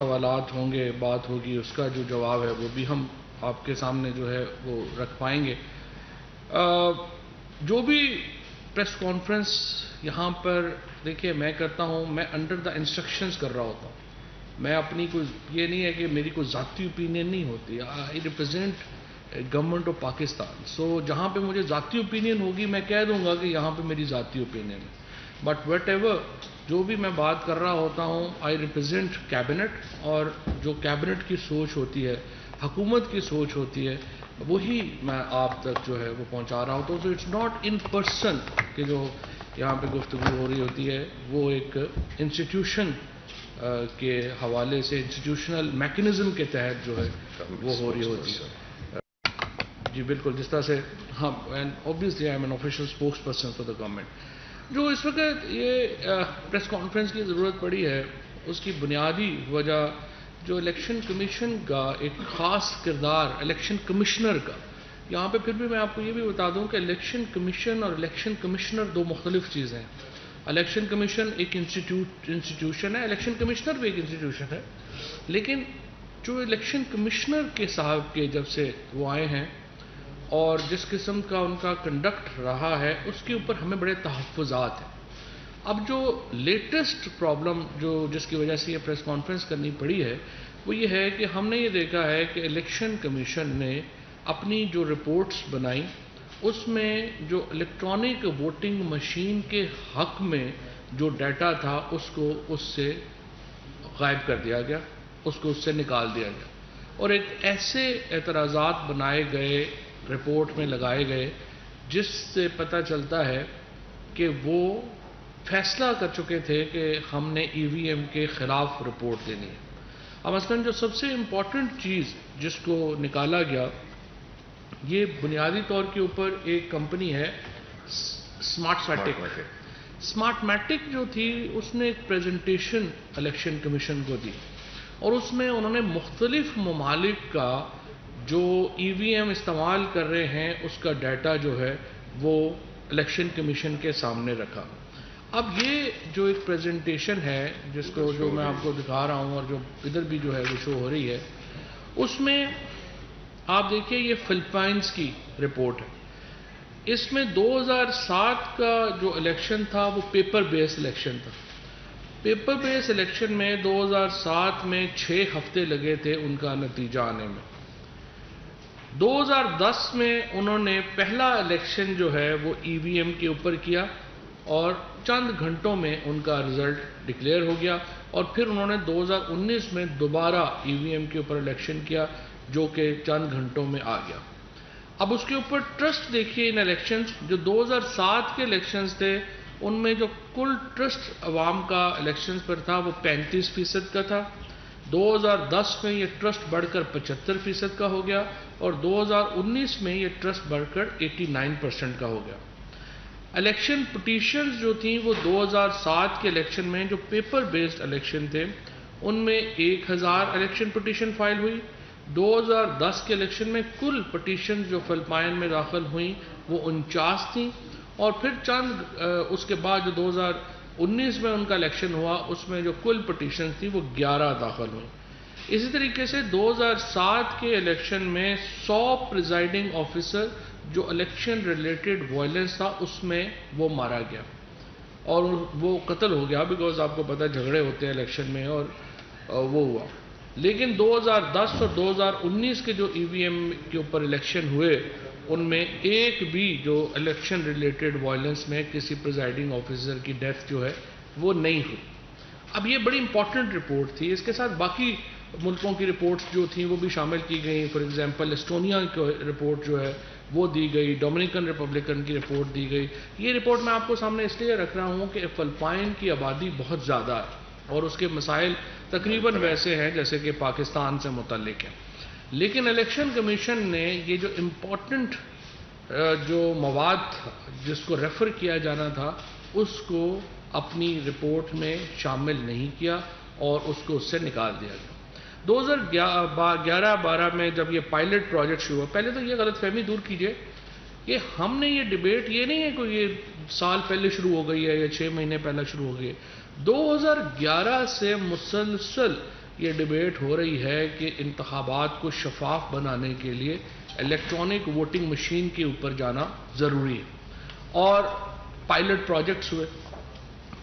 سوالات ہوں گے، بات ہوگی، اس کا جو جواب ہے وہ بھی ہم آپ کے سامنے جو ہے وہ رکھ پائیں گے۔ جو بھی پریس کانفرنس یہاں پر دیکھیے میں کرتا ہوں، میں انڈر دا انسٹرکشنز کر رہا ہوتا ہوں۔ میں اپنی کوئی یہ نہیں ہے کہ میری کوئی ذاتی اوپینین نہیں ہوتی۔ آئی ریپرزینٹ گورنمنٹ آف پاکستان، سو جہاں پہ مجھے ذاتی اوپینین ہوگی میں کہہ دوں گا کہ یہاں پہ میری ذاتی اوپینین ہے، بٹ وٹ ایور جو بھی میں بات کر رہا ہوتا ہوں آئی ریپرزینٹ کیبنٹ، اور جو کیبنٹ کی سوچ ہوتی ہے، حکومت کی سوچ ہوتی ہے، وہی میں آپ تک جو ہے وہ پہنچا رہا ہوتا ہوں۔ So it's not in person کہ جو یہاں پہ گفتگو ہو رہی ہوتی ہے وہ ایک انسٹیٹیوشن کے حوالے سے، انسٹیٹیوشنل میکنزم کے تحت جو ہے وہ ہو رہی ہوتی ہے۔ جی بالکل، جس طرح سے ہاں، and obviously I am N official spokes person for the government. جو اس وقت یہ پریس کانفرنس کی ضرورت پڑی ہے، اس کی بنیادی وجہ جو الیکشن کمیشن کا ایک خاص کردار، الیکشن کمشنر کا، یہاں پہ پھر بھی میں آپ کو یہ بھی بتا دوں کہ الیکشن کمیشن اور الیکشن کمشنر دو مختلف چیزیں ہیں۔ الیکشن کمیشن ایک انسٹیٹیوشن ہے، الیکشن کمشنر بھی ایک انسٹیٹیوشن ہے، لیکن جو الیکشن کمشنر کے صاحب کے جب سے وہ آئے ہیں اور جس قسم کا ان کا کنڈکٹ رہا ہے، اس کے اوپر ہمیں بڑے تحفظات ہیں۔ اب جو لیٹسٹ پرابلم جس کی وجہ سے یہ پریس کانفرنس کرنی پڑی ہے وہ یہ ہے کہ ہم نے یہ دیکھا ہے کہ الیکشن کمیشن نے اپنی جو رپورٹس بنائی اس میں جو الیکٹرانک ووٹنگ مشین کے حق میں جو ڈیٹا تھا اس سے غائب کر دیا گیا، اس سے نکال دیا گیا، اور ایک ایسے اعتراضات بنائے گئے، رپورٹ میں لگائے گئے، جس سے پتہ چلتا ہے کہ وہ فیصلہ کر چکے تھے کہ ہم نے ای وی ایم کے خلاف رپورٹ دینی ہے۔ اب مثلاً جو سب سے امپورٹنٹ چیز جس کو نکالا گیا، یہ بنیادی طور کے اوپر ایک کمپنی ہے اسمارٹ میٹک۔ اسمارٹ میٹک جو تھی اس نے ایک پریزنٹیشن الیکشن کمیشن کو دی، اور اس میں انہوں نے مختلف ممالک کا جو ای وی ایم استعمال کر رہے ہیں اس کا ڈیٹا جو ہے وہ الیکشن کمیشن کے سامنے رکھا۔ اب یہ جو ایک پریزنٹیشن ہے جس کو جو میں آپ کو دکھا رہا ہوں اور جو ادھر بھی جو ہے وہ شو ہو رہی ہے، اس میں آپ دیکھیں یہ فلپائنز کی رپورٹ ہے۔ اس میں 2007 کا جو الیکشن تھا وہ پیپر بیس الیکشن تھا۔ پیپر بیس الیکشن میں 2007 میں 6 ہفتے لگے تھے ان کا نتیجہ آنے میں۔ 2010 میں انہوں نے پہلا الیکشن جو ہے وہ ای وی ایم کے اوپر کیا، اور چند گھنٹوں میں ان کا رزلٹ ڈکلیئر ہو گیا، اور پھر انہوں نے 2019 میں دوبارہ ای وی ایم کے اوپر الیکشن کیا جو کہ چند گھنٹوں میں آ گیا۔ اب اس کے اوپر ٹرسٹ دیکھیے ان الیکشنز، جو 2007 کے الیکشنز تھے ان میں جو کل ٹرسٹ عوام کا الیکشنز پر تھا وہ 35% کا تھا۔ 2010 میں یہ ٹرسٹ بڑھ کر 75% کا ہو گیا، اور 2019 میں یہ ٹرسٹ بڑھ کر 89% کا ہو گیا۔ الیکشن پٹیشنز جو تھیں وہ 2007 کے الیکشن میں جو پیپر بیسڈ الیکشن تھے ان میں 1000 الیکشن پٹیشن فائل ہوئی۔ 2010 کے الیکشن میں کل پٹیشنز جو فلپائن میں داخل ہوئیں وہ 49 تھیں، اور پھر چند اس کے بعد جو 2019 میں ان کا الیکشن ہوا اس میں جو کل پٹیشنز تھیں وہ 11 داخل ہوئیں۔ اسی طریقے سے 2007 کے الیکشن میں 100 پریزائڈنگ آفیسر جو الیکشن ریلیٹڈ وائلنس تھا اس میں وہ مارا گیا اور وہ قتل ہو گیا، بیکاز آپ کو پتہ جھگڑے ہوتے ہیں الیکشن میں، اور وہ ہوا۔ لیکن 2010 اور 2019 کے جو ای وی ایم کے اوپر الیکشن ہوئے ان میں ایک بھی جو الیکشن ریلیٹڈ وائلنس میں کسی پریزائڈنگ آفیسر کی ڈیتھ جو ہے وہ نہیں ہوئی۔ اب یہ بڑی امپورٹنٹ رپورٹ تھی، اس کے ساتھ باقی ملکوں کی رپورٹس جو تھیں وہ بھی شامل کی گئیں۔ فار ایگزامپل اسٹونیا کی رپورٹ جو ہے وہ دی گئی، ڈومینیکن ریپبلکن کی رپورٹ دی گئی۔ یہ رپورٹ میں آپ کو سامنے اس لیے رکھ رہا ہوں کہ فلپائن کی آبادی بہت زیادہ ہے اور اس کے مسائل تقریباً ویسے ہیں جیسے کہ پاکستان سے متعلق ہیں، لیکن الیکشن کمیشن نے یہ جو امپورٹنٹ جو مواد تھا جس کو ریفر کیا جانا تھا اس کو اپنی رپورٹ میں شامل نہیں کیا اور اس کو اس سے نکال دیا گیا۔ 2011-12 میں جب یہ پائلٹ پروجیکٹ شروع ہوا، پہلے تو یہ غلط فہمی دور کیجئے کہ ہم نے یہ ڈیبیٹ، یہ نہیں ہے کہ یہ سال پہلے شروع ہو گئی ہے یا 6 مہینے پہلے شروع ہو گئی ہے۔ 2011 سے مسلسل یہ ڈیبیٹ ہو رہی ہے کہ انتخابات کو شفاف بنانے کے لیے الیکٹرانک ووٹنگ مشین کے اوپر جانا ضروری ہے، اور پائلٹ پروجیکٹس ہوئے،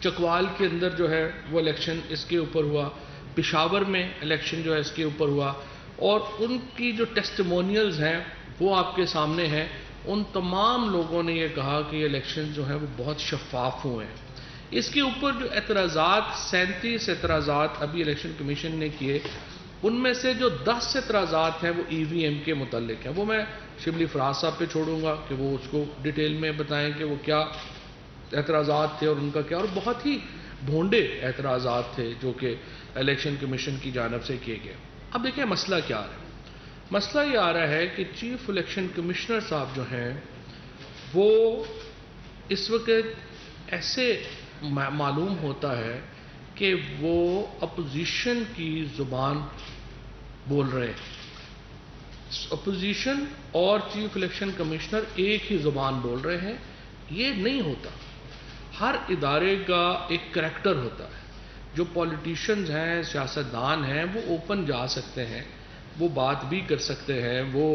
چکوال کے اندر جو ہے وہ الیکشن اس کے اوپر ہوا، پشاور میں الیکشن جو ہے اس کے اوپر ہوا، اور ان کی جو ٹیسٹیمونیلز ہیں وہ آپ کے سامنے ہیں۔ ان تمام لوگوں نے یہ کہا کہ یہ الیکشن جو ہیں وہ بہت شفاف ہوئے ہیں۔ اس کے اوپر جو اعتراضات 37 اعتراضات ابھی الیکشن کمیشن نے کیے، ان میں سے جو 10 اعتراضات ہیں وہ ای وی ایم کے متعلق ہیں۔ وہ میں شبلی فراز صاحب پہ چھوڑوں گا کہ وہ اس کو ڈیٹیل میں بتائیں کہ وہ کیا اعتراضات تھے اور ان کا کیا، اور بہت ہی بھونڈے اعتراضات تھے جو کہ الیکشن کمیشن کی جانب سے کیے گئے۔ اب دیکھیں مسئلہ کیا آ رہا ہے۔ مسئلہ یہ آ رہا ہے کہ چیف الیکشن کمشنر صاحب جو ہیں وہ اس وقت ایسے معلوم ہوتا ہے کہ وہ اپوزیشن کی زبان بول رہے ہیں۔ اپوزیشن اور چیف الیکشن کمشنر ایک ہی زبان بول رہے ہیں، یہ نہیں ہوتا۔ ہر ادارے کا ایک کریکٹر ہوتا ہے۔ جو پولیٹیشنز ہیں، سیاستدان ہیں، وہ اوپن جا سکتے ہیں، وہ بات بھی کر سکتے ہیں، وہ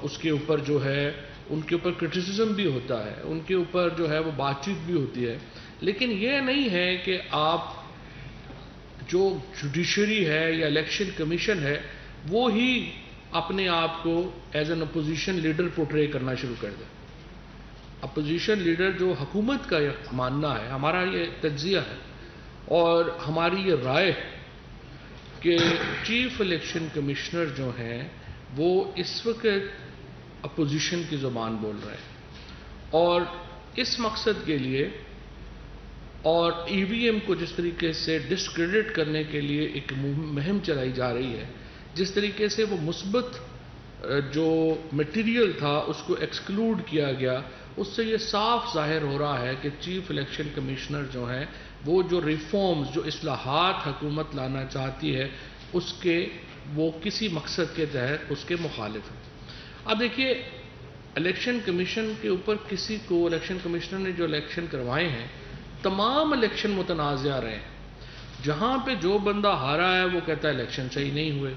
اس کے اوپر جو ہے ان کے اوپر کرٹیسزم بھی ہوتا ہے، ان کے اوپر جو ہے وہ بات چیت بھی ہوتی ہے، لیکن یہ نہیں ہے کہ آپ جو جوڈیشری ہے یا الیکشن کمیشن ہے وہ ہی اپنے آپ کو as an opposition leader portray کرنا شروع کر دیں۔ اپوزیشن لیڈر جو حکومت کا یہ ماننا ہے، ہمارا یہ تجزیہ ہے اور ہماری یہ رائے ہے کہ چیف الیکشن کمشنر جو ہیں وہ اس وقت اپوزیشن کی زبان بول رہے ہیں، اور اس مقصد کے لیے اور ای وی ایم کو جس طریقے سے ڈسکریڈٹ کرنے کے لیے ایک مہم چلائی جا رہی ہے، جس طریقے سے وہ مثبت جو مٹیریل تھا اس کو ایکسکلوڈ کیا گیا، اس سے یہ صاف ظاہر ہو رہا ہے کہ چیف الیکشن کمشنر جو ہیں وہ جو ریفارمز، جو اصلاحات حکومت لانا چاہتی ہے اس کے وہ کسی مقصد کے تحت اس کے مخالف ہیں۔ اب دیکھیے الیکشن کمیشن کے اوپر کسی کو، الیکشن کمشنر نے جو الیکشن کروائے ہیں تمام الیکشن متنازع رہے ہیں۔ جہاں پہ جو بندہ ہارا ہے وہ کہتا ہے الیکشن صحیح نہیں ہوئے۔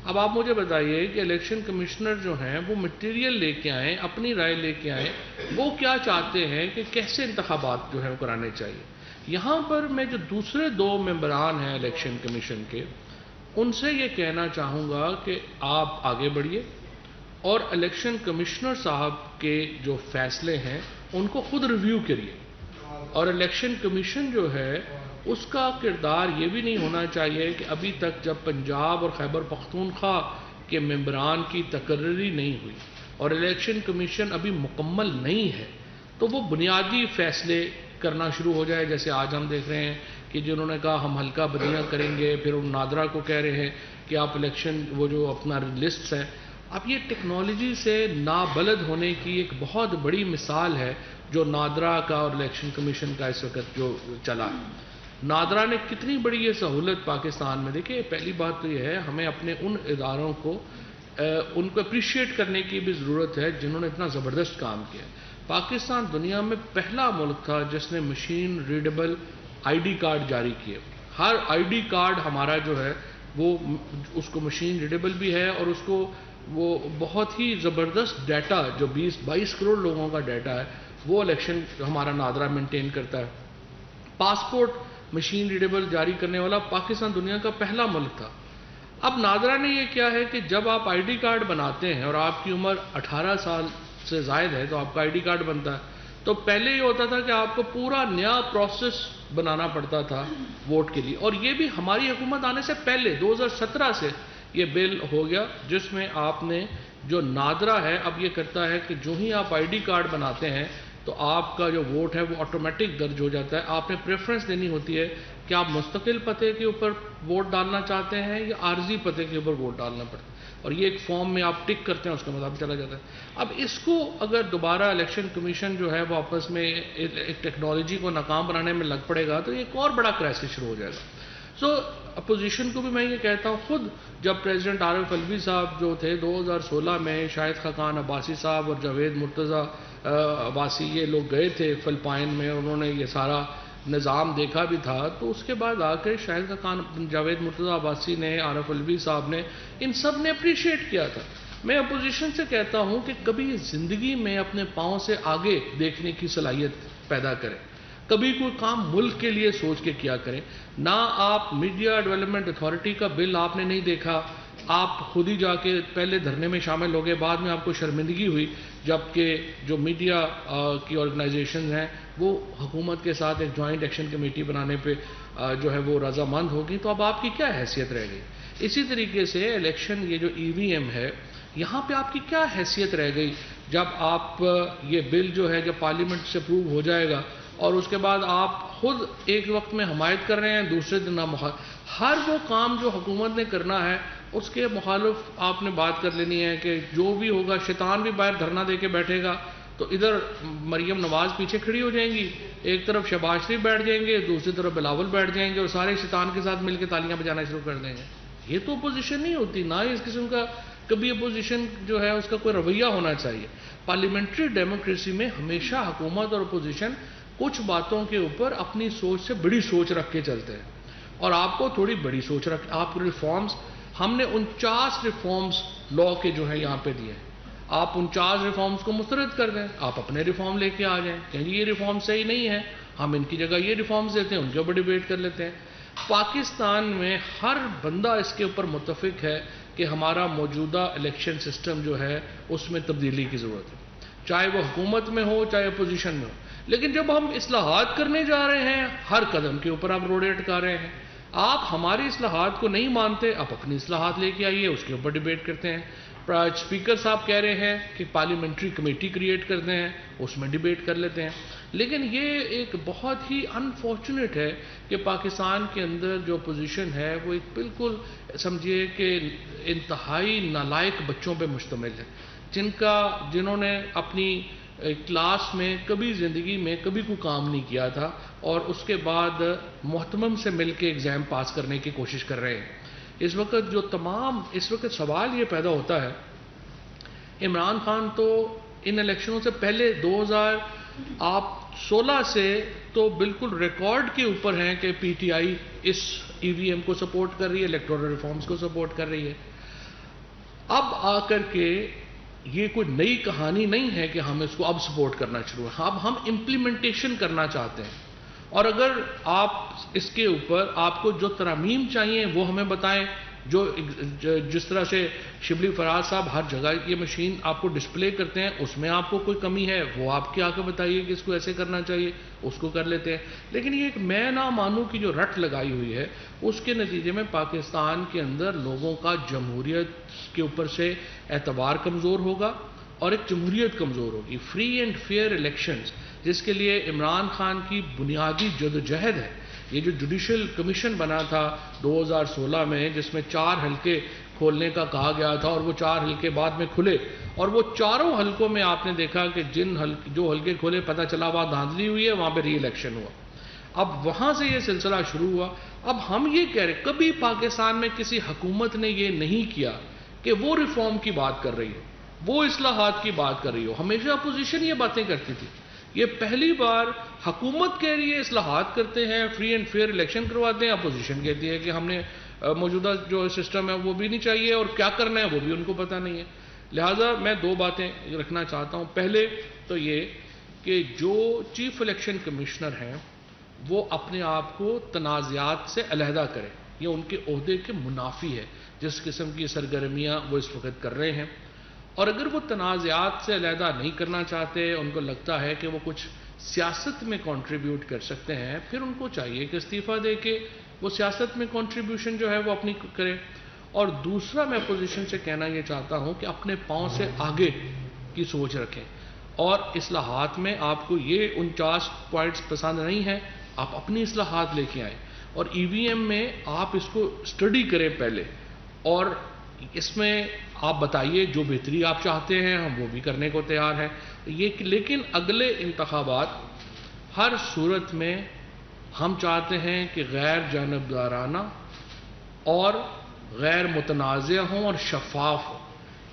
اب آپ مجھے بتائیے کہ الیکشن کمشنر جو ہیں وہ مٹیریل لے کے آئیں، اپنی رائے لے کے آئیں، وہ کیا چاہتے ہیں کہ کیسے انتخابات جو ہیں وہ کرانے چاہیے۔ یہاں پر میں جو دوسرے 2 ممبران ہیں الیکشن کمیشن کے، ان سے یہ کہنا چاہوں گا کہ آپ آگے بڑھیے اور الیکشن کمشنر صاحب کے جو فیصلے ہیں ان کو خود ریویو کریے، اور الیکشن کمیشن جو ہے اس کا کردار یہ بھی نہیں ہونا چاہیے کہ ابھی تک جب پنجاب اور خیبر پختونخوا کے ممبران کی تقرری نہیں ہوئی اور الیکشن کمیشن ابھی مکمل نہیں ہے تو وہ بنیادی فیصلے کرنا شروع ہو جائے، جیسے آج ہم دیکھ رہے ہیں کہ جنہوں نے کہا ہم حلقہ بدیاں کریں گے، پھر ان نادرا کو کہہ رہے ہیں کہ آپ الیکشن وہ جو اپنا لسٹس ہے۔ اب یہ ٹیکنالوجی سے نابلد ہونے کی ایک بہت بڑی مثال ہے جو نادرا کا اور الیکشن کمیشن کا اس وقت جو چلا ہے۔ نادرا نے کتنی بڑی یہ سہولت پاکستان میں، دیکھیں پہلی بات تو یہ ہے ہمیں اپنے ان اداروں کو ان کو اپریشیٹ کرنے کی بھی ضرورت ہے جنہوں نے اتنا زبردست کام کیا۔ پاکستان دنیا میں پہلا ملک تھا جس نے machine readable I D card جاری کیے۔ ہر آئی ڈی کارڈ ہمارا جو ہے وہ اس کو مشین ریڈیبل بھی ہے، اور اس کو وہ بہت ہی زبردست ڈیٹا جو 22 کروڑ لوگوں کا ڈیٹا ہے وہ الیکشن ہمارا نادرا مینٹین کرتا ہے۔ پاسپورٹ مشین ریڈیبل جاری کرنے والا پاکستان دنیا کا پہلا ملک تھا۔ اب نادرا نے یہ کیا ہے کہ جب آپ آئی ڈی کارڈ بناتے ہیں اور آپ کی عمر 18 سال سے زائد ہے تو آپ کا آئی ڈی کارڈ بنتا ہے، تو پہلے یہ ہوتا تھا کہ آپ کو پورا نیا پروسیس بنانا پڑتا تھا ووٹ کے لیے، اور یہ بھی ہماری حکومت آنے سے پہلے 2017 سے یہ بل ہو گیا جس میں آپ نے جو نادرا ہے اب یہ کرتا ہے کہ جو ہی آپ آئی ڈی کارڈ بناتے ہیں تو آپ کا جو ووٹ ہے وہ آٹومیٹک درج ہو جاتا ہے۔ آپ نے پریفرنس دینی ہوتی ہے کہ آپ مستقل پتے کے اوپر ووٹ ڈالنا چاہتے ہیں یا عارضی پتے کے اوپر ووٹ ڈالنا پڑتا ہے، اور یہ ایک فارم میں آپ ٹک کرتے ہیں اس کا مطابق چلا جاتا ہے۔ اب اس کو اگر دوبارہ الیکشن کمیشن جو ہے وہ آپس میں ایک ٹیکنالوجی کو ناکام بنانے میں لگ پڑے گا تو ایک اور بڑا کرائسس شروع ہو جائے گا۔ اپوزیشن کو بھی میں یہ کہتا ہوں، خود جب پریزیڈنٹ عارف الوی صاحب جو تھے 2016 میں شاہد خاقان عباسی صاحب اور جاوید مرتضیٰ عباسی یہ لوگ گئے تھے فلپائن میں، انہوں نے یہ سارا نظام دیکھا بھی تھا، تو اس کے بعد آ کر شاہد خاقان، جاوید مرتضیٰ عباسی نے، عارف الوی صاحب نے، ان سب نے اپریشیٹ کیا تھا۔ میں اپوزیشن سے کہتا ہوں کہ کبھی زندگی میں اپنے پاؤں سے آگے دیکھنے کی صلاحیت پیدا کریں، کبھی کوئی کام ملک کے لیے سوچ کے کیا کریں۔ نہ آپ میڈیا ڈیولپمنٹ اتھارٹی کا بل آپ نے نہیں دیکھا، آپ خود ہی جا کے پہلے دھرنے میں شامل ہو گئے، بعد میں آپ کو شرمندگی ہوئی جبکہ جو میڈیا کی آرگنائزیشن ہیں وہ حکومت کے ساتھ ایک جوائنٹ ایکشن کمیٹی بنانے پہ جو ہے وہ رضامند ہوگی، تو اب آپ کی کیا حیثیت رہ گئی؟ اسی طریقے سے الیکشن، یہ جو ای وی ایم ہے، یہاں پہ آپ کی کیا حیثیت رہ گئی جب آپ یہ بل جو ہے جب پارلیمنٹ سے اپروو ہو جائے گا اور اس کے بعد آپ خود ایک وقت میں حمایت کر رہے ہیں، دوسرے دن ہر وہ کام جو حکومت نے کرنا ہے اس کے مخالف آپ نے بات کر لینی ہے کہ جو بھی ہوگا، شیطان بھی باہر دھرنا دے کے بیٹھے گا تو ادھر مریم نواز پیچھے کھڑی ہو جائیں گی، ایک طرف شہباز شریف بیٹھ جائیں گے، دوسری طرف بلاول بیٹھ جائیں گے اور سارے شیطان کے ساتھ مل کے تالیاں بجانا شروع کر دیں گے۔ یہ تو اپوزیشن نہیں ہوتی، نہ ہی اس قسم کا کبھی اپوزیشن جو ہے اس کا کوئی رویہ ہونا چاہیے۔ پارلیمنٹری ڈیموکریسی میں ہمیشہ حکومت اور اپوزیشن کچھ باتوں کے اوپر اپنی سوچ سے بڑی سوچ رکھ کے چلتے ہیں، اور آپ کو تھوڑی بڑی سوچ رکھ، آپ ریفارمز، ہم نے 49 ریفارمز لا کے جو ہے یہاں پہ دیے ہیں، آپ 49 ریفارمز کو مسترد کر دیں، آپ اپنے ریفارم لے کے آ جائیں کہ یہ ریفارم صحیح نہیں ہے، ہم ان کی جگہ یہ ریفارمز دیتے ہیں، ان کے اوپر ڈیبیٹ کر لیتے ہیں۔ پاکستان میں ہر بندہ اس کے اوپر متفق ہے کہ ہمارا موجودہ الیکشن سسٹم جو ہے اس میں تبدیلی کی ضرورت ہے، چاہے وہ حکومت میں ہو چاہے اپوزیشن میں ہو۔ لیکن جب ہم اصلاحات کرنے جا رہے ہیں، ہر قدم کے اوپر آپ روڑے اٹکا رہے ہیں، آپ ہماری اصلاحات کو نہیں مانتے، آپ اپنی اصلاحات لے کے آئیے، اس کے اوپر ڈیبیٹ کرتے ہیں۔ اسپیکر صاحب کہہ رہے ہیں کہ پارلیمنٹری کمیٹی کریٹ کرتے ہیں، اس میں ڈیبیٹ کر لیتے ہیں۔ لیکن یہ ایک بہت ہی انفارچونیٹ ہے کہ پاکستان کے اندر جو پوزیشن ہے وہ ایک بالکل سمجھیے کہ انتہائی نالائق بچوں پہ مشتمل ہے، جنہوں نے اپنی کلاس میں کبھی زندگی میں کبھی کوئی کام نہیں کیا تھا اور اس کے بعد محتمم سے مل کے ایگزام پاس کرنے کی کوشش کر رہے ہیں۔ اس وقت سوال یہ پیدا ہوتا ہے، عمران خان تو ان الیکشنوں سے پہلے 2016 سے تو بالکل ریکارڈ کے اوپر ہیں کہ پی ٹی آئی اس ای وی ایم کو سپورٹ کر رہی ہے، الیکٹورل ریفارمز کو سپورٹ کر رہی ہے۔ اب آ کر کے یہ کوئی نئی کہانی نہیں ہے کہ ہم اس کو اب سپورٹ کرنا شروع ہے، اب ہم امپلیمنٹیشن کرنا چاہتے ہیں، اور اگر آپ اس کے اوپر آپ کو جو ترامیم چاہیے وہ ہمیں بتائیں، جس طرح سے شبلی فراز صاحب ہر جگہ یہ مشین آپ کو ڈسپلے کرتے ہیں، اس میں آپ کو کوئی کمی ہے وہ آپ کے آ کے بتائیے کہ اس کو ایسے کرنا چاہیے، اس کو کر لیتے ہیں۔ لیکن یہ ایک میں نہ مانوں کی جو رٹ لگائی ہوئی ہے، اس کے نتیجے میں پاکستان کے اندر لوگوں کا جمہوریت کے اوپر سے اعتبار کمزور ہوگا اور ایک جمہوریت کمزور ہوگی۔ فری اینڈ فیئر الیکشنز جس کے لیے عمران خان کی بنیادی جدوجہد ہے، یہ جو جوڈیشل کمیشن بنا تھا 2016 میں، جس میں 4 حلقے کھولنے کا کہا گیا تھا اور وہ 4 حلقے بعد میں کھلے، اور وہ چاروں حلقوں میں آپ نے دیکھا کہ جو حلقے کھولے پتہ چلا وہاں دھاندلی ہوئی ہے، وہاں پہ ری الیکشن ہوا۔ اب وہاں سے یہ سلسلہ شروع ہوا۔ اب ہم یہ کہہ رہے، کبھی پاکستان میں کسی حکومت نے یہ نہیں کیا کہ وہ ریفارم کی بات کر رہی ہو، وہ اصلاحات کی بات کر رہی ہو، ہمیشہ اپوزیشن یہ باتیں کرتی تھی۔ یہ پہلی بار حکومت کہہ رہی ہے اصلاحات کرتے ہیں، فری اینڈ فیئر الیکشن کرواتے ہیں، اپوزیشن کہتی ہے کہ ہم نے موجودہ جو سسٹم ہے وہ بھی نہیں چاہیے اور کیا کرنا ہے وہ بھی ان کو پتہ نہیں ہے۔ لہٰذا میں 2 باتیں رکھنا چاہتا ہوں۔ پہلے تو یہ کہ جو چیف الیکشن کمشنر ہیں وہ اپنے آپ کو تنازعات سے علیحدہ کریں، یہ ان کے عہدے کے منافی ہے جس قسم کی سرگرمیاں وہ اس وقت کر رہے ہیں، اور اگر وہ تنازعات سے علیحدہ نہیں کرنا چاہتے، ان کو لگتا ہے کہ وہ کچھ سیاست میں کنٹریبیوٹ کر سکتے ہیں، پھر ان کو چاہیے کہ استعفیٰ دے کے وہ سیاست میں کنٹریبیوشن جو ہے وہ اپنی کرے۔ اور دوسرا میں اپوزیشن سے کہنا یہ چاہتا ہوں کہ اپنے پاؤں سے آگے کی سوچ رکھیں، اور اصلاحات میں آپ کو یہ 49 پوائنٹس پسند نہیں ہیں، آپ اپنی اصلاحات لے کے آئیں، اور ای وی ایم میں آپ اس کو اسٹڈی کریں پہلے، اور اس میں آپ بتائیے جو بہتری آپ چاہتے ہیں ہم وہ بھی کرنے کو تیار ہیں۔ لیکن اگلے انتخابات ہر صورت میں ہم چاہتے ہیں کہ غیر جانبدارانہ اور غیر متنازع ہوں اور شفاف ہوں۔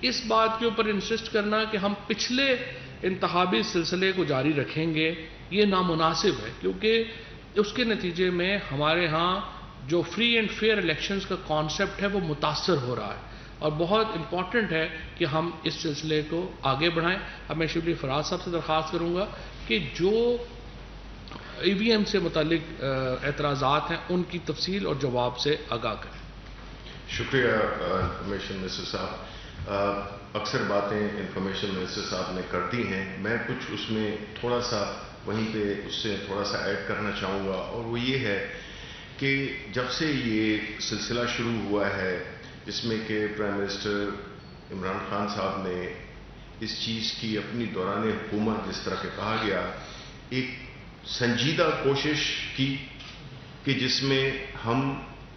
اس بات کے اوپر انسسٹ کرنا کہ ہم پچھلے انتخابی سلسلے کو جاری رکھیں گے، یہ نامناسب ہے، کیونکہ اس کے نتیجے میں ہمارے ہاں جو فری اینڈ فیئر الیکشنز کا کانسیپٹ ہے وہ متاثر ہو رہا ہے، اور بہت امپورٹنٹ ہے کہ ہم اس سلسلے کو آگے بڑھائیں. اب میں شبلی فراز صاحب سے درخواست کروں گا کہ جو ای وی ایم سے متعلق اعتراضات ہیں ان کی تفصیل اور جواب سے آگاہ کریں. شکریہ انفارمیشن منسٹر صاحب. اکثر باتیں انفارمیشن منسٹر صاحب نے کر دی ہیں. میں کچھ اس میں تھوڑا سا وہیں پہ اس سے تھوڑا سا ایڈ کرنا چاہوں گا، اور وہ یہ ہے کہ جب سے یہ سلسلہ شروع ہوا ہے جس میں کہ پرائم منسٹر عمران خان صاحب نے اس چیز کی اپنی دوران حکومت جس طرح کہ کہا گیا ایک سنجیدہ کوشش کی کہ جس میں ہم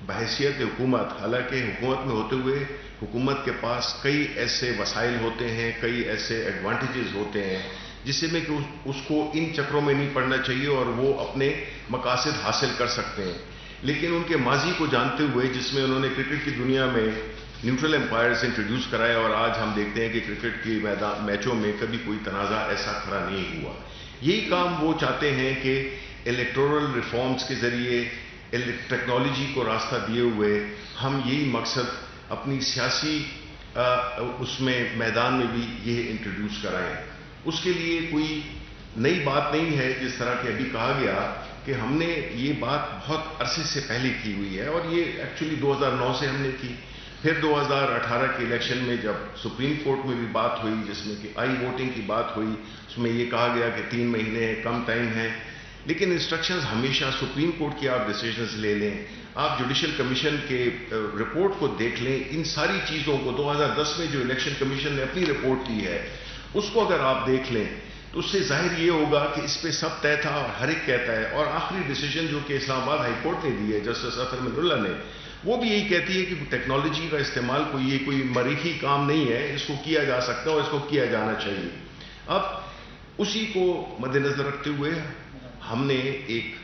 بحیثیت حکومت، حالانکہ حکومت میں ہوتے ہوئے حکومت کے پاس کئی ایسے وسائل ہوتے ہیں، کئی ایسے ایڈوانٹیجز ہوتے ہیں جس میں کہ اس کو ان چکروں میں نہیں پڑنا چاہیے اور وہ اپنے مقاصد حاصل کر سکتے ہیں. لیکن ان کے ماضی کو جانتے ہوئے جس میں انہوں نے کرکٹ کی دنیا میں نیوٹرل امپائرز انٹروڈیوس کرائے، اور آج ہم دیکھتے ہیں کہ کرکٹ کی میچوں میں کبھی کوئی تنازع ایسا کھڑا نہیں ہوا. یہی کام وہ چاہتے ہیں کہ الیکٹورل ریفارمز کے ذریعے ٹیکنالوجی کو راستہ دیے ہوئے ہم یہی مقصد اپنی سیاسی اس میں میدان میں بھی یہ انٹروڈیوس کرائیں. اس کے لیے کوئی نئی بات نہیں ہے، جس طرح کہ ابھی کہا گیا کہ ہم نے یہ بات بہت عرصے سے پہلے کی ہوئی ہے، اور یہ ایکچولی 2009 سے ہم نے کی. پھر 2018 کے الیکشن میں جب سپریم کورٹ میں بھی بات ہوئی جس میں کہ آئی ووٹنگ کی بات ہوئی، اس میں یہ کہا گیا کہ 3 مہینے کم ٹائم ہے، لیکن انسٹرکشنز ہمیشہ سپریم کورٹ کی آپ ڈیسیجنز لے لیں، آپ جوڈیشل کمیشن کے رپورٹ کو دیکھ لیں. ان ساری چیزوں کو 2010 میں جو الیکشن کمیشن نے اپنی رپورٹ دی ہے اس کو اگر آپ دیکھ لیں تو اس سے ظاہر یہ ہوگا کہ اس پہ سب طے تھا اور ہر ایک کہتا ہے. اور آخری ڈیسیجن جو کہ اسلام آباد ہائی کورٹ نے دی ہے جسٹس اطہر من اللہ نے، وہ بھی یہی کہتی ہے کہ ٹیکنالوجی کا استعمال کوئی مریخی کام نہیں ہے، اس کو کیا جا سکتا ہے اور اس کو کیا جانا چاہیے. اب اسی کو مد نظر رکھتے ہوئے ہم نے ایک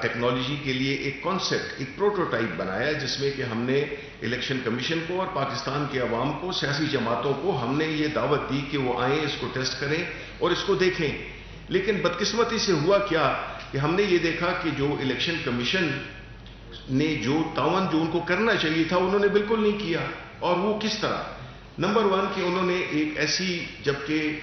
ٹیکنالوجی کے لیے ایک کانسیپٹ، ایک پروٹوٹائپ بنایا جس میں کہ ہم نے الیکشن کمیشن کو اور پاکستان کے عوام کو، سیاسی جماعتوں کو ہم نے یہ دعوت دی کہ وہ آئیں، اس کو ٹیسٹ کریں اور اس کو دیکھیں. لیکن بدقسمتی سے ہوا کیا کہ ہم نے یہ دیکھا کہ جو الیکشن کمیشن نے جو تعاون جو ان کو کرنا چاہیے تھا انہوں نے بالکل نہیں کیا. اور وہ کس طرح؟ نمبر 1 کہ انہوں نے ایک ایسی، جبکہ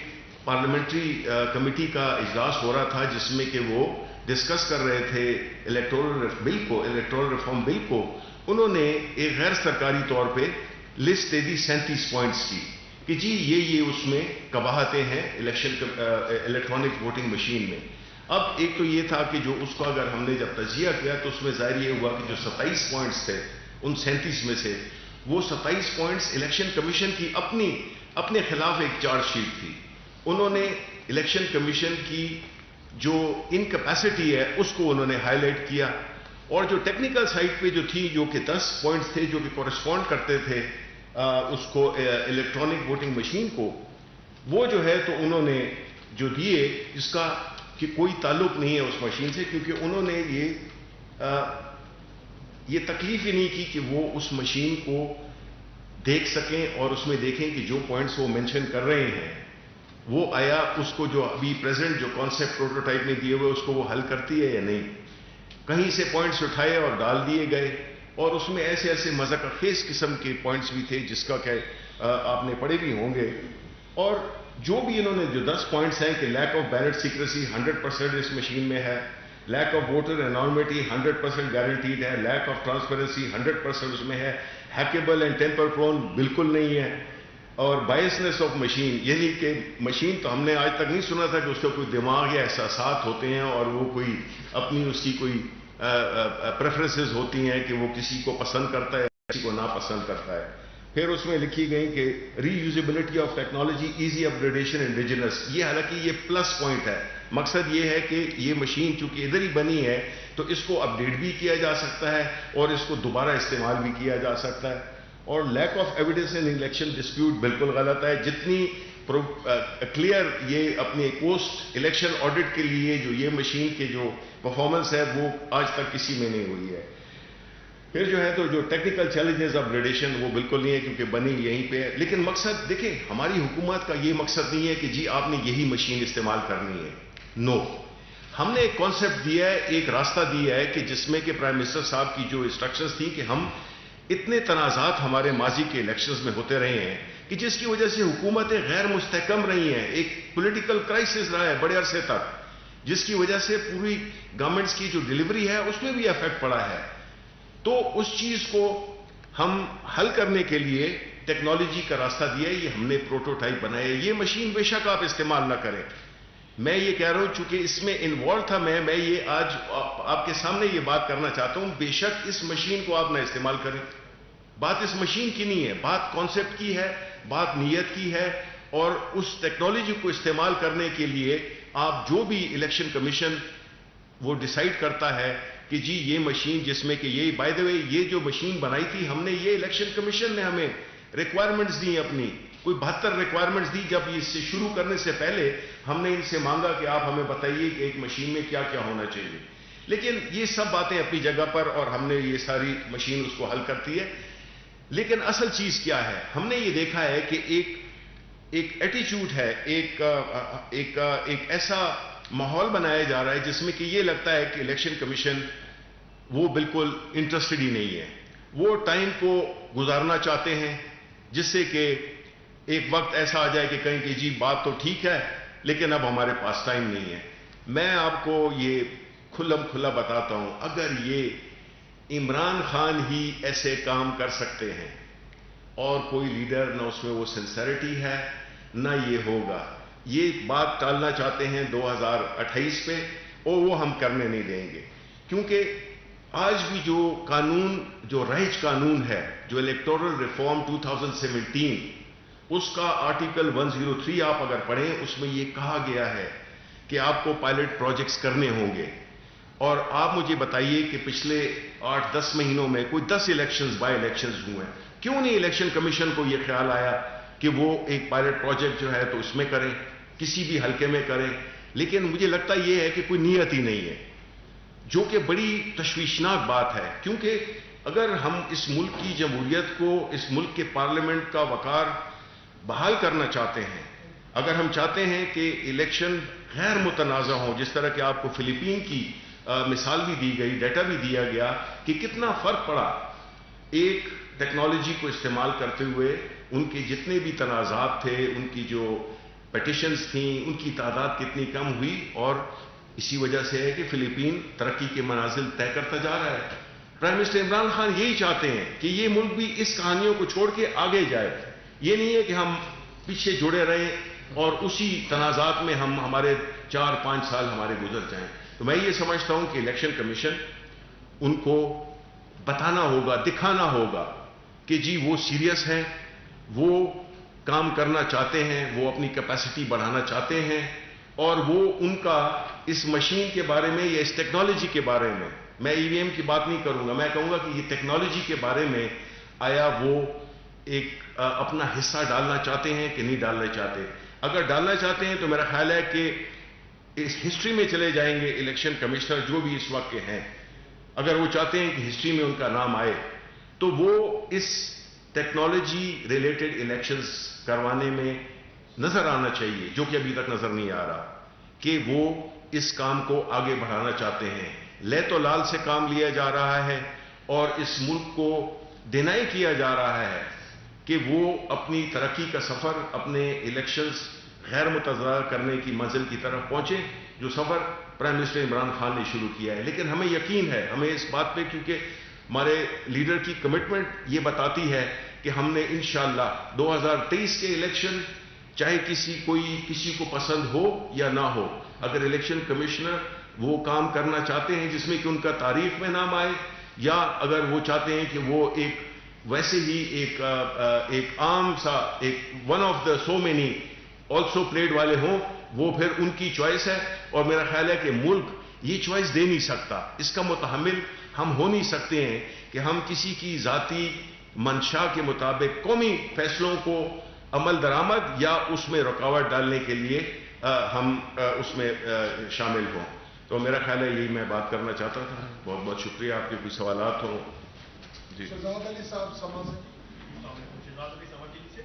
پارلیمنٹری کمیٹی کا اجلاس ہو رہا تھا جس میں کہ وہ ڈسکس کر رہے تھے الیکٹورل ریفارم بل کو، انہوں نے ایک غیر سرکاری طور پہ لسٹ دے دی 37 پوائنٹس کی کہ جی یہ اس میں قباحتیں ہیں الیکٹرانک ووٹنگ مشین میں. اب ایک تو یہ تھا کہ جو اس کو اگر ہم نے جب تجزیہ کیا تو اس میں ظاہر یہ ہوا کہ جو 27 پوائنٹس تھے ان 37 میں سے وہ 27 پوائنٹس الیکشن کمیشن کی اپنے خلاف ایک چارج شیٹ تھی. انہوں نے الیکشن کمیشن کی جو انکیپیسٹی ہے اس کو انہوں نے ہائی لائٹ کیا، اور جو ٹیکنیکل سائٹ پہ جو تھی جو کہ 10 پوائنٹس تھے جو کہ کورسپونڈ کرتے تھے اس کو الیکٹرانک ووٹنگ مشین کو، وہ جو ہے تو انہوں نے جو دیے جس کا کہ کوئی تعلق نہیں ہے اس مشین سے، کیونکہ انہوں نے یہ تکلیف ہی نہیں کی کہ وہ اس مشین کو دیکھ سکیں اور اس میں دیکھیں کہ جو پوائنٹس وہ مینشن کر رہے ہیں وہ آیا اس کو جو ابھی پریزنٹ جو کانسیپٹ پروٹوٹائپ میں دیے ہوئے اس کو وہ حل کرتی ہے یا نہیں. کہیں سے پوائنٹس اٹھائے اور ڈال دیے گئے، اور اس میں ایسے مذاق خیز قسم کے پوائنٹس بھی تھے جس کا کہ آپ نے پڑھے بھی ہوں گے. اور جو بھی انہوں نے جو 10 پوائنٹس ہیں کہ لیک آف بیلٹ سیکریسی 100% اس مشین میں ہے، lack of voter anonymity 100% guaranteed ہے، لیک آف ٹرانسپیرنسی 100% اس میں ہے، ہیکیبل اینڈ ٹیمپر پرون بالکل نہیں ہے، اور بائسنس آف مشین، یعنی کہ مشین تو ہم نے آج تک نہیں سنا تھا کہ اس کا کوئی دماغ یا احساسات ہوتے ہیں اور وہ کوئی اپنی اس کی کوئی پریفرنسز ہوتی ہیں کہ وہ کسی کو پسند کرتا ہے کسی کو ناپسند کرتا ہے. پھر اس میں لکھی گئی کہ reusability of technology, easy upgradation indigenous. یہ حالانکہ یہ پلس پوائنٹ ہے، مقصد یہ ہے کہ یہ مشین چونکہ ادھر ہی بنی ہے تو اس کو اپڈیٹ بھی کیا جا سکتا ہے اور اس کو دوبارہ استعمال بھی کیا جا سکتا ہے. اور lack of evidence in election dispute بالکل غلط ہے. جتنی کلیئر یہ اپنے پوسٹ الیکشن آڈٹ کے لیے جو یہ مشین کے جو پرفارمنس ہے وہ آج تک کسی میں نہیں ہوئی ہے. پھر جو ہے تو جو ٹیکنیکل چیلنجز آف گریڈیشن وہ بالکل نہیں ہے کیونکہ بنی یہیں پہ ہے. لیکن مقصد دیکھیں، ہماری حکومت کا یہ مقصد نہیں ہے کہ جی آپ نے یہی مشین استعمال کرنی ہے. نو، ہم نے ایک کانسیپٹ دیا ہے, ایک راستہ دیا ہے کہ جس میں کہ پرائم منسٹر صاحب کی جو انسٹرکشنز تھیں کہ ہم اتنے تنازعات ہمارے ماضی کے الیکشنز میں ہوتے رہے ہیں کہ جس کی وجہ سے حکومتیں غیر مستحکم رہی ہیں, ایک پولیٹیکل کرائسس رہا ہے بڑے عرصے تک, جس کی وجہ سے پوری گورنمنٹس کی جو ڈیلیوری ہے اس میں بھی افیکٹ پڑا ہے. تو اس چیز کو ہم حل کرنے کے لیے ٹیکنالوجی کا راستہ دیا ہے. یہ ہم نے پروٹوٹائپ بنایا ہے. یہ مشین بے شک آپ استعمال نہ کریں. میں یہ کہہ رہا ہوں چونکہ اس میں انوالو تھا میں یہ آج آپ کے سامنے یہ بات کرنا چاہتا ہوں. بے شک اس مشین کو آپ نہ استعمال کریں. بات اس مشین کی نہیں ہے, بات کانسیپٹ کی ہے, بات نیت کی ہے. اور اس ٹیکنالوجی کو استعمال کرنے کے لیے آپ جو بھی الیکشن کمیشن وہ ڈیسائیڈ کرتا ہے کہ جی یہ مشین, جس میں کہ یہ بائی دا وے یہ جو مشین بنائی تھی ہم نے, یہ الیکشن کمیشن نے ہمیں ریکوائرمنٹس دی اپنی, کوئی 72 ریکوائرمنٹس دی. جب اس سے شروع کرنے سے پہلے ہم نے ان سے مانگا کہ آپ ہمیں بتائیے کہ ایک مشین میں کیا کیا ہونا چاہیے. لیکن یہ سب باتیں اپنی جگہ پر اور ہم نے یہ ساری مشین اس کو حل کرتی ہے. لیکن اصل چیز کیا ہے, ہم نے یہ دیکھا ہے کہ ایک ایٹیچیوڈ ہے, ایک ایسا ماحول بنایا جا رہا ہے جس میں کہ یہ لگتا ہے کہ الیکشن کمیشن وہ بالکل انٹرسٹڈ ہی نہیں ہے. وہ ٹائم کو گزارنا چاہتے ہیں جس سے کہ ایک وقت ایسا آ جائے کہ کہیں کہ جی بات تو ٹھیک ہے لیکن اب ہمارے پاس ٹائم نہیں ہے. میں آپ کو یہ کھلا بتاتا ہوں, اگر یہ عمران خان ہی ایسے کام کر سکتے ہیں اور کوئی لیڈر نہ اس میں وہ سنسیریٹی ہے نہ یہ ہوگا. یہ بات ٹالنا چاہتے ہیں 2028 پہ اور وہ ہم کرنے نہیں دیں گے. کیونکہ آج بھی جو قانون, جو رائج قانون ہے, جو الیکٹورل ریفارم 2017, اس کا آرٹیکل 103 آپ اگر پڑھیں, اس میں یہ کہا گیا ہے کہ آپ کو پائلٹ پروجیکٹس کرنے ہوں گے. اور آپ مجھے بتائیے کہ پچھلے 8-10 مہینوں میں کوئی 10 الیکشنز بائی الیکشنز ہوئے ہیں. کیوں نہیں الیکشن کمیشن کو یہ خیال آیا کہ وہ ایک پائلٹ پروجیکٹ جو ہے تو اس میں کریں, کسی بھی حلقے میں کریں. لیکن مجھے لگتا یہ ہے کہ کوئی نیت ہی نہیں ہے, جو کہ بڑی تشویشناک بات ہے. کیونکہ اگر ہم اس ملک کی جمہوریت کو, اس ملک کے پارلیمنٹ کا وقار بحال کرنا چاہتے ہیں, اگر ہم چاہتے ہیں کہ الیکشن غیر متنازع ہوں, جس طرح کہ آپ کو فلپین کی مثال بھی دی گئی, ڈیٹا بھی دیا گیا کہ کتنا فرق پڑا ایک ٹیکنالوجی کو استعمال کرتے ہوئے. ان کے جتنے بھی تنازعات تھے, ان کی جو پیٹیشنز تھیں, ان کی تعداد کتنی کم ہوئی. اور اسی وجہ سے ہے کہ فلپین ترقی کے منازل طے کرتا جا رہا ہے. پرائم منسٹر عمران خان یہی چاہتے ہیں کہ یہ ملک بھی اس کہانیوں کو چھوڑ کے آگے جائے. یہ نہیں ہے کہ ہم پیچھے جڑے رہیں اور اسی تنازعات میں ہمارے 4-5 سال ہمارے گزر جائیں. تو میں یہ سمجھتا ہوں کہ الیکشن کمیشن ان کو بتانا ہوگا, دکھانا ہوگا کہ جی وہ سیریس ہیں, وہ کام کرنا چاہتے ہیں, وہ اپنی کیپیسٹی بڑھانا چاہتے ہیں. اور وہ ان کا اس مشین کے بارے میں یا اس ٹیکنالوجی کے بارے میں ای وی ایم کی بات نہیں کروں گا, میں کہوں گا کہ یہ ٹیکنالوجی کے بارے میں آیا وہ ایک اپنا حصہ ڈالنا چاہتے ہیں کہ نہیں ڈالنا چاہتے. اگر ڈالنا چاہتے ہیں تو میرا خیال ہے کہ اس ہسٹری میں چلے جائیں گے الیکشن کمشنر جو بھی اس وقت کے ہیں. اگر وہ چاہتے ہیں کہ ہسٹری میں ان کا نام آئے تو وہ اس ٹیکنالوجی ریلیٹڈ الیکشنز کروانے میں نظر آنا چاہیے, جو کہ ابھی تک نظر نہیں آ رہا, کہ وہ اس کام کو آگے بڑھانا چاہتے ہیں. لیت و لال سے کام لیا جا رہا ہے اور اس ملک کو ڈینائی کیا جا رہا ہے کہ وہ اپنی ترقی کا سفر, اپنے الیکشنز غیر متضرر کرنے کی منزل کی طرف پہنچے, جو سفر پرائم منسٹر عمران خان نے شروع کیا ہے. لیکن ہمیں یقین ہے, ہمیں اس بات پہ, کیونکہ ہمارے لیڈر کی کمٹمنٹ یہ بتاتی ہے کہ ہم نے انشاءاللہ 2023 کے الیکشن, چاہے کسی کو پسند ہو یا نہ ہو, اگر الیکشن کمشنر وہ کام کرنا چاہتے ہیں جس میں کہ ان کا تاریخ میں نام آئے, یا اگر وہ چاہتے ہیں کہ وہ ایک ویسے ہی ایک عام سا ایک one of the so many also played والے ہوں, وہ پھر ان کی چوائس ہے. اور میرا خیال ہے کہ ملک یہ چوائس دے نہیں سکتا, اس کا متحمل ہم ہو نہیں سکتے ہیں کہ ہم کسی کی ذاتی منشا کے مطابق قومی فیصلوں کو عمل درآمد یا اس میں رکاوٹ ڈالنے کے لیے ہم اس میں شامل ہوں. تو میرا خیال ہے یہی میں بات کرنا چاہتا تھا. بہت بہت شکریہ. آپ کے کوئی سوالات ہوں؟ جی شہزاد علی صاحب سما سے. شہزاد علی سما کے لیے.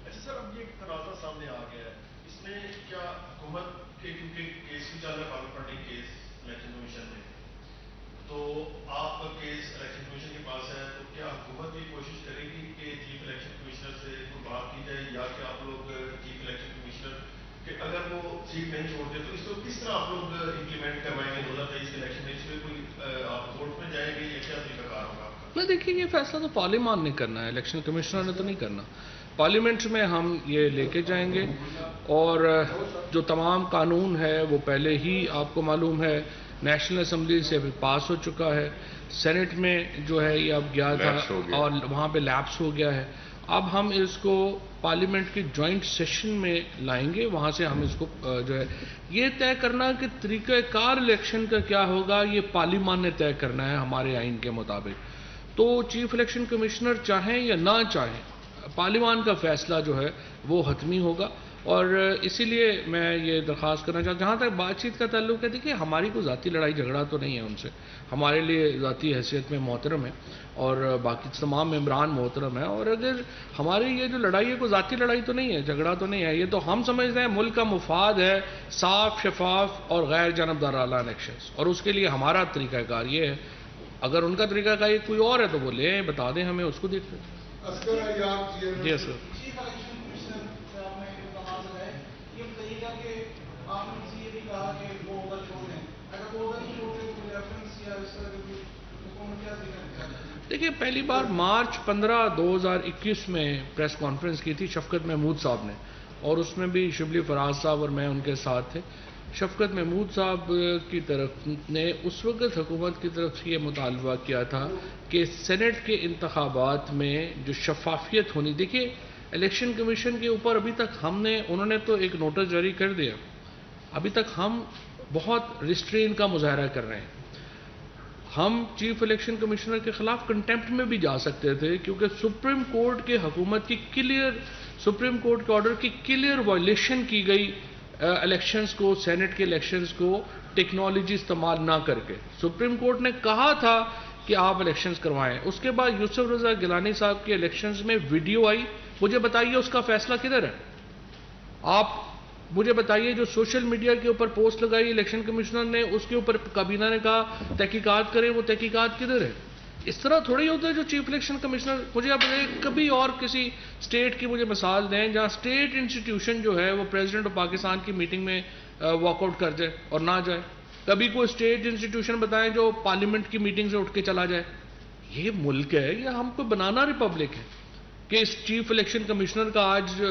اچھا سر, اب یہ ایک تنازع سامنے آ گیا ہے, اس میں کیا حکومت کہ کیونکہ کیس بھی چل رہا ہے power funding case election commission میں، تو آپ کا کیس الیکشن کمیشن کے پاس ہے، تو کیا حکومت بھی کوشش کرے گی کہ چیف الیکشن کمشنر سے کوئی بات کی جائے، یا کہ آپ لوگ چیف الیکشن کمشنر کہ اگر وہ سیٹ نہیں چھوڑتے تو اس کو کس طرح آپ لوگ امپلیمنٹ کروائیں گے 2023 کے الیکشن میں؟ اس میں کوئی آپ کورٹ میں جائیں گے یا کیا طریقہ کار ہوگا آپ کا؟ میں دیکھیے یہ فیصلہ تو پارلیمان نے کرنا ہے، الیکشن کمشنر نے تو نہیں کرنا. پارلیمنٹ میں ہم یہ لے کے جائیں گے، اور جو تمام قانون ہے وہ پہلے ہی آپ کو معلوم ہے نیشنل اسمبلی سے پاس ہو چکا ہے، سینٹ میں جو ہے یہ اب گیا تھا اور وہاں پہ لیپس ہو گیا ہے. اب ہم اس کو پارلیمنٹ کی جوائنٹ سیشن میں لائیں گے، وہاں سے ہم اس کو جو ہے یہ طے کرنا کہ طریقہ کار الیکشن کا کیا ہوگا، یہ پارلیمان نے طے کرنا ہے ہمارے آئین کے مطابق. تو چیف الیکشن کمشنر چاہیں یا نہ چاہیں، پارلیمان کا فیصلہ جو ہے وہ حتمی ہوگا. اور اسی لیے میں یہ درخواست کرنا چاہتا ہوں، جہاں تک بات چیت کا تعلق ہے، دیکھیے ہماری کوئی ذاتی لڑائی جھگڑا تو نہیں ہے ان سے، ہمارے لیے ذاتی حیثیت میں محترم ہے اور باقی تمام ممبران محترم ہیں. اور اگر ہماری یہ جو لڑائی ہے کوئی ذاتی لڑائی تو نہیں ہے، جھگڑا تو نہیں ہے، یہ تو ہم سمجھتے ہیں ملک کا مفاد ہے، صاف شفاف اور غیر جانبدارانہ الیکشنز، اور اس کے لیے ہمارا طریقہ کار یہ ہے. اگر ان کا طریقہ کار کوئی اور ہے تو وہ لیں، بتا دیں ہمیں، اس کو دیکھتے ہیں. جی سر. چیف الیکشن کمشنر سے آپ نے کہا ہے یہ بتائیے گا کہ آپ نے کسی یہ بھی کہا کہ وہ عہدہ چھوڑ دیں، اگر وہ عہدہ نہیں چھوڑتے تو ریفرنس یا اس طرح کی حکومت کیا دیکھنا چاہتے ہیں؟ دیکھیے پہلی بار مارچ 15 2021 میں پریس کانفرنس کی تھی شفقت محمود صاحب نے، اور اس میں بھی شبلی فراز صاحب اور میں ان کے ساتھ تھے. شفقت محمود صاحب کی طرف نے اس وقت حکومت کی طرف سے یہ مطالبہ کیا تھا کہ سینٹ کے انتخابات میں جو شفافیت ہونی. دیکھیے الیکشن کمیشن کے اوپر ابھی تک انہوں نے تو ایک نوٹس جاری کر دیا، ابھی تک ہم بہت ریسٹرین کا مظاہرہ کر رہے ہیں. ہم چیف الیکشن کمشنر کے خلاف کنٹیمپٹ میں بھی جا سکتے تھے، کیونکہ سپریم کورٹ کے حکومت کی سپریم کورٹ کے آرڈر کی کلیئر وائلیشن کی گئی الیکشنز کو، سینٹ کے الیکشنز کو ٹیکنالوجی استعمال نہ کر کے. سپریم کورٹ نے کہا تھا کہ آپ الیکشنز کروائیں. اس کے بعد یوسف رضا گیلانی صاحب کے الیکشنز میں ویڈیو آئی. مجھے بتائیے اس کا فیصلہ کدھر ہے؟ آپ مجھے بتائیے جو سوشل میڈیا کے اوپر پوسٹ لگائی الیکشن کمشنر نے، اس کے اوپر کابینہ نے کہا تحقیقات کریں، وہ تحقیقات کدھر ہے؟ اس طرح تھوڑی ہوتا ہے جو چیف الیکشن کمشنر. مجھے آپ کبھی اور کسی اسٹیٹ کی مجھے مثال دیں جہاں اسٹیٹ انسٹیٹیوشن جو ہے وہ پریزیڈنٹ آف پاکستان کی میٹنگ میں واک آؤٹ کر جائے اور نہ جائے. کبھی کوئی اسٹیٹ انسٹیٹیوشن بتائیں جو پارلیمنٹ کی میٹنگ سے اٹھ کے چلا جائے. یہ ملک ہے، یہ ہم کو بنانا ریپبلک ہے کہ اس چیف الیکشن کمشنر کا آج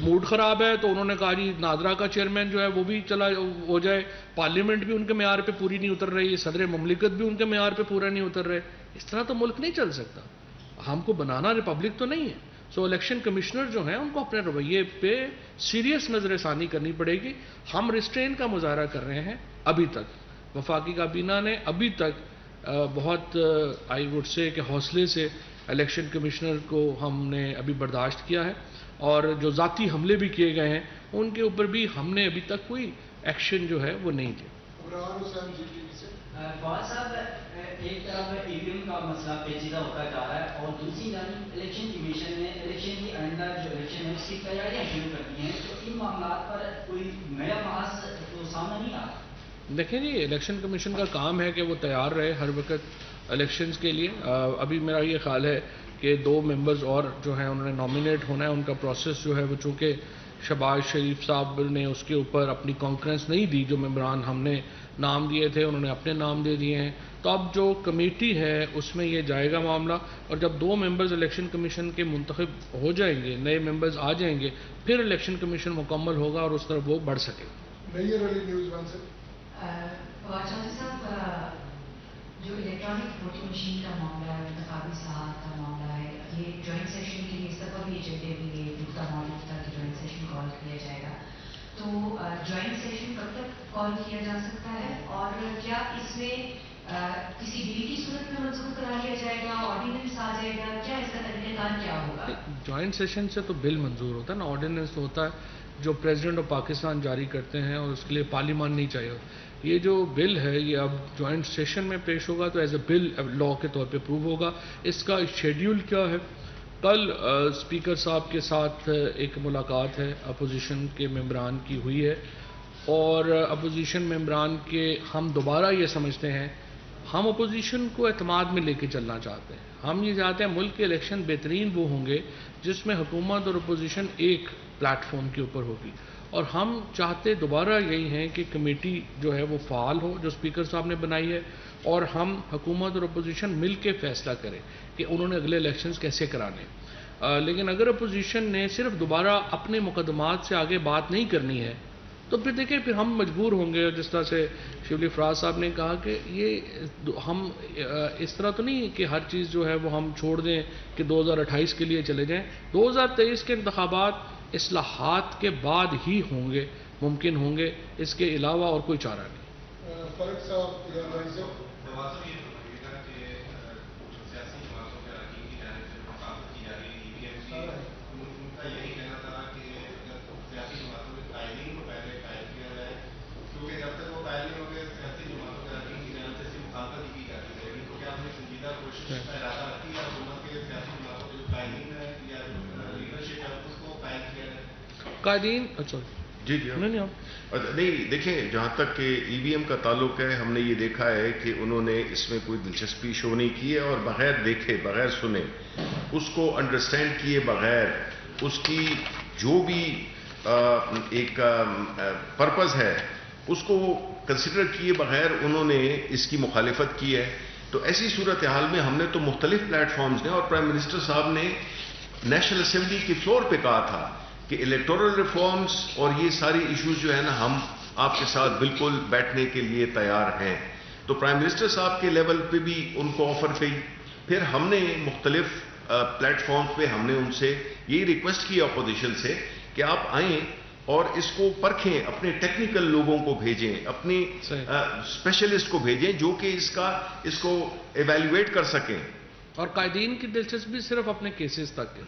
موڈ خراب ہے تو انہوں نے کہا جی نادرا کا چیئرمین جو ہے وہ بھی چلا ہو جائے. پارلیمنٹ بھی ان کے معیار پہ پوری نہیں اتر رہی، صدر مملکت بھی ان کے معیار پہ پورا نہیں اتر رہے. اس طرح تو ملک نہیں چل سکتا. ہم کو بنانا ریپبلک تو نہیں ہے. سو الیکشن کمشنر جو ہیں ان کو اپنے رویے پہ سیریس نظر ثانی کرنی پڑے گی. ہم ریسٹرین کا مظاہرہ کر رہے ہیں ابھی تک. وفاقی کابینہ نے ابھی تک بہت آئی وڈ سے کہ حوصلے سے الیکشن کمشنر کو ہم نے ابھی برداشت کیا ہے، اور جو ذاتی حملے بھی کیے گئے ہیں ان کے اوپر بھی ہم نے ابھی تک کوئی ایکشن جو ہے وہ نہیں لیا. فواد صاحب، ایک طرف ای وی ایم کا مسئلہ پیچیدہ ہوتا جا رہا ہے، اور دوسری جانب الیکشن کمیشن نے الیکشن کی آئندہ جو الیکشن ہے اس کی تیاریاں شروع کر دی ہیں، تو ان معاملات پر کوئی نیا محاذ تو سامنے نہیں آ رہا. دیکھیں جی الیکشن کمیشن کا کام ہے کہ وہ تیار رہے ہر وقت الیکشنز کے لیے. ابھی میرا یہ خیال ہے کہ 2 ممبرز اور جو ہیں انہوں نے نامینیٹ ہونا ہے. ان کا پروسیس جو ہے وہ چونکہ شہباز شریف صاحب نے اس کے اوپر اپنی کانکرنس نہیں دی، جو ممبران ہم نے نام دیے تھے انہوں نے اپنے نام دے دیے ہیں. تو اب جو کمیٹی ہے اس میں یہ جائے گا معاملہ، اور جب 2 ممبرز الیکشن کمیشن کے منتخب ہو جائیں گے، نئے ممبرز آ جائیں گے، پھر الیکشن کمیشن مکمل ہوگا اور اس طرف وہ بڑھ سکے. صاحب، جو الیکٹرانک ووٹنگ مشین کا معاملہ ہے، انتخابی ساحات کا معاملہ ہے، یہ جوائنٹ سیشن کے لیے اس طرح بھی ایجنڈے بھی یہ نقطہ موجود تھا کہ جوائنٹ سیشن کال کیا جائے گا. تو جوائنٹ سیشن کب تک کال کیا جا سکتا ہے، اور کیا اس میں کسی بل کی صورت میں منظور کرا لیا جائے گا، آرڈیننس آ جائے گا، کیا اس کا طریقہ کار کیا ہوگا؟ جوائنٹ سیشن سے تو بل منظور ہوتا ہے نا، آرڈیننس ہوتا ہے جو پریزیڈنٹ آف پاکستان جاری کرتے ہیں، اور اس کے لیے پارلیمان نہیں چاہیے. یہ جو بل ہے یہ اب جوائنٹ سیشن میں پیش ہوگا تو ایز اے بل لا کے طور پہ پروو ہوگا. اس کا شیڈیول کیا ہے؟ کل اسپیکر صاحب کے ساتھ ایک ملاقات ہے اپوزیشن کے ممبران کی ہوئی ہے، اور اپوزیشن ممبران کے ہم دوبارہ یہ سمجھتے ہیں، ہم اپوزیشن کو اعتماد میں لے کے چلنا چاہتے ہیں. ہم یہ چاہتے ہیں ملک کے الیکشن بہترین وہ ہوں گے جس میں حکومت اور اپوزیشن ایک پلیٹ فارم کے اوپر ہوگی. اور ہم چاہتے دوبارہ یہی ہیں کہ کمیٹی جو ہے وہ فعال ہو جو اسپیکر صاحب نے بنائی ہے، اور ہم حکومت اور اپوزیشن مل کے فیصلہ کریں کہ انہوں نے اگلے الیکشنز کیسے کرانے. لیکن اگر اپوزیشن نے صرف دوبارہ اپنے مقدمات سے آگے بات نہیں کرنی ہے تو پھر دیکھیں پھر ہم مجبور ہوں گے. جس طرح سے شبلی فراز صاحب نے کہا کہ یہ ہم اس طرح تو نہیں کہ ہر چیز جو ہے وہ ہم چھوڑ دیں کہ 2028 کے لیے چلے جائیں. 2023 کے انتخابات اصلاحات کے بعد ہی ہوں گے، ممکن ہوں گے، اس کے علاوہ اور کوئی چارہ نہیں. فرق صاحب یا بھائی صاحب قائدین جی نہیں دیکھیں، جہاں تک کہ ای وی ایم کا تعلق ہے، ہم نے یہ دیکھا ہے کہ انہوں نے اس میں کوئی دلچسپی شو نہیں کی ہے، اور بغیر دیکھے، بغیر سنے، اس کو انڈرسٹینڈ کیے بغیر، اس کی جو بھی ایک پرپز ہے اس کو کنسیڈر کیے بغیر انہوں نے اس کی مخالفت کی ہے. تو ایسی صورتحال میں ہم نے تو مختلف پلیٹ فارمز نے، اور پرائم منسٹر صاحب نے نیشنل اسمبلی کی فلور پہ کہا تھا کہ الیکٹورل ریفارمز اور یہ ساری ایشوز جو ہے نا، ہم آپ کے ساتھ بالکل بیٹھنے کے لیے تیار ہیں. تو پرائم منسٹر صاحب کے لیول پہ بھی ان کو آفر گئی. پھر ہم نے مختلف پلیٹ فارمز پہ ہم نے ان سے یہی ریکویسٹ کی اپوزیشن سے کہ آپ آئیں اور اس کو پرکھیں، اپنے ٹیکنیکل لوگوں کو بھیجیں، اپنی اسپیشلسٹ کو بھیجیں جو کہ اس کو ایویلیویٹ کر سکیں. اور قائدین کی دلچسپی صرف اپنے کیسز تک ہے.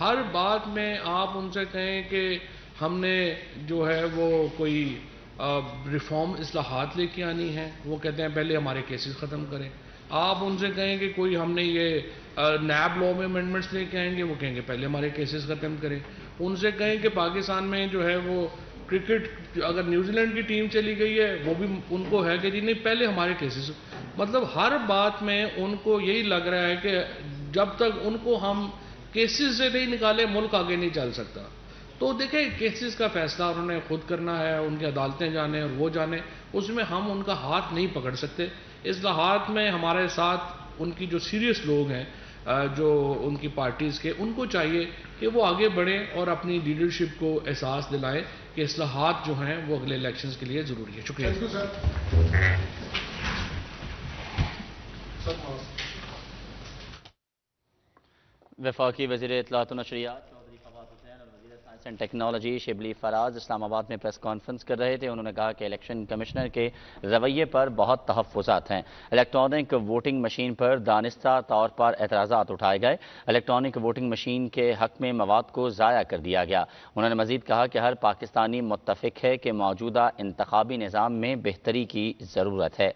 ہر بات میں آپ ان سے کہیں کہ ہم نے جو ہے وہ کوئی ریفارم اصلاحات لے کے آنی ہے، وہ کہتے ہیں پہلے ہمارے کیسز ختم کریں. آپ ان سے کہیں کہ کوئی ہم نے یہ نیب لاء میں امینڈمنٹس لے کے آئیں گے، وہ کہیں گے پہلے ہمارے کیسز ختم کریں. ان سے کہیں کہ پاکستان میں جو ہے وہ کرکٹ اگر نیوزی لینڈ کی ٹیم چلی گئی ہے وہ بھی ان کو ہے کہ جی نہیں پہلے ہمارے کیسز. مطلب ہر بات میں ان کو یہی لگ رہا ہے کہ جب تک ان کو ہم کیسز سے نہیں نکالے ملک آگے نہیں چل سکتا. تو دیکھیں کیسز کا فیصلہ انہوں نے خود کرنا ہے، ان کی عدالتیں جانے اور وہ جانے، اس میں ہم ان کا ہاتھ نہیں پکڑ سکتے. اصلاحات میں ہمارے ساتھ ان کی جو سیریس لوگ ہیں جو ان کی پارٹیز کے، ان کو چاہیے کہ وہ آگے بڑھیں اور اپنی لیڈرشپ کو احساس دلائیں کہ اصلاحات جو ہیں وہ اگلے الیکشنز کے لیے ضروری ہے. شکریہ. وفاقی وزیر اطلاعات و نشریات چودھری فواد حسین اور وزیر science and technology Shibli Faraz اسلام آباد میں پریس کانفرنس کر رہے تھے. انہوں نے کہا کہ الیکشن کمشنر کے رویے پر بہت تحفظات ہیں. الیکٹرانک ووٹنگ مشین پر دانستہ طور پر اعتراضات اٹھائے گئے. الیکٹرانک ووٹنگ مشین کے حق میں مواد کو ضائع کر دیا گیا. انہوں نے مزید کہا کہ ہر پاکستانی متفق ہے کہ موجودہ انتخابی نظام میں بہتری کی ضرورت ہے.